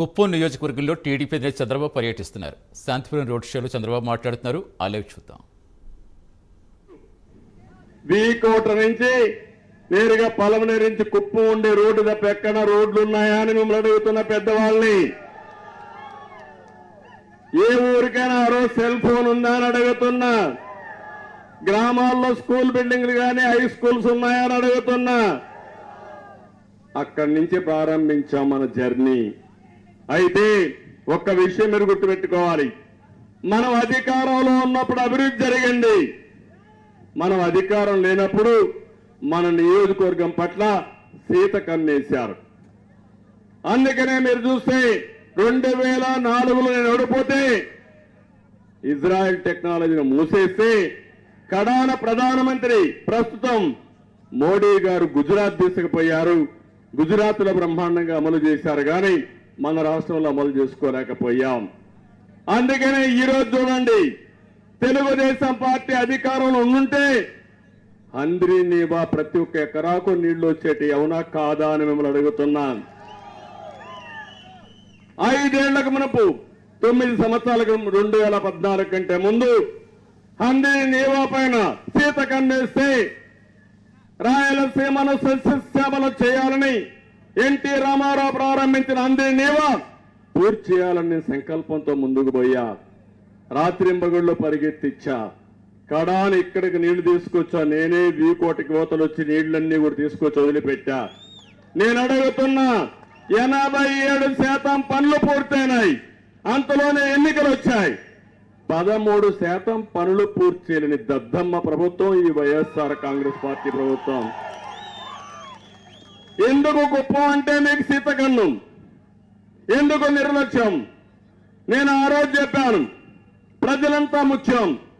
కుప్పం నియోజకవర్గంలో టీడీపీ అధినేత చంద్రబాబు పర్యటిస్తున్నారు. శాంతిపురం రోడ్ షోలో చంద్రబాబు మాట్లాడుతున్నారు. ఆ లైవ్ చూద్దాం. వీకోట నుంచి నేరుగా పలమనేరు నుంచి కుప్పం ఉండే రోడ్డు తప్ప ఎక్కడ రోడ్లు ఉన్నాయా అని మిమ్మల్ని అడుగుతున్న పెద్దవాళ్ళని. ఏ ఊరికైనా ఆ రోజు సెల్ ఫోన్ ఉందా అని అడుగుతున్నా. గ్రామాల్లో స్కూల్ బిల్డింగ్లు కానీ హై స్కూల్స్ ఉన్నాయా అని అడుగుతున్నా. అక్కడి నుంచి ప్రారంభించాం మన జర్నీ. అయితే ఒక్క విషయం మీరు గుర్తుపెట్టుకోవాలి, మనం అధికారంలో ఉన్నప్పుడు అభివృద్ధి జరిగింది. మనం అధికారం లేనప్పుడు మన నియోజకవర్గం పట్ల సీత కన్నేశారు. అందుకనే మీరు చూస్తే 2004లో నేను ఓడిపోతే ఇజ్రాయెల్ టెక్నాలజీని మూసేస్తే కడాన ప్రధానమంత్రి ప్రస్తుతం మోడీ గారు గుజరాత్ తీసుకుపోయారు. గుజరాత్ లో బ్రహ్మాండంగా అమలు చేశారు, కానీ మన రాష్ట్రంలో అమలు చేసుకోలేకపోయాం. అందుకనే ఈరోజు చూడండి, తెలుగుదేశం పార్టీ అధికారంలో ఉంటే అందరి నీవా ప్రతి ఒక్క ఎకరాకు నీళ్లు వచ్చేటి అవునా కాదా అని మిమ్మల్ని అడుగుతున్నాను. 5 ఏళ్లకు మునుపు 9 సంవత్సరాలకు 2014 కంటే ముందు అందరి నీవా పైన సీత కన్నేస్తే రాయలసీమను సస్యశ్యామలు చేయాలని ఎన్టీ రామారావు ప్రారంభించిన అందరి నీవా పూర్తి చేయాలని సంకల్పంతో ముందుకు పోయా. రాత్రింబగుళ్ళు పరిగెత్తిచ్చా. కడాని ఇక్కడికి నీళ్లు తీసుకొచ్చా. నేనే వీకోటికి ఓతలు వచ్చి నీళ్లన్నీ కూడా తీసుకొచ్చి వదిలిపెట్టా. నేను అడుగుతున్నా, 87% పనులు పూర్తయినాయి. అంతలోనే ఎన్నికలు వచ్చాయి. 13% పనులు పూర్తి చేయలేని దద్దమ్మ ప్రభుత్వం ఈ వైఎస్ఆర్ కాంగ్రెస్ పార్టీ ప్రభుత్వం. ఎందుకు కుప్పం అంటే మీకు సీతకన్ను, ఎందుకు నిర్లక్ష్యం? నేను ఆ రోజు చెప్పాను, ప్రజలంతా ముఖ్యం.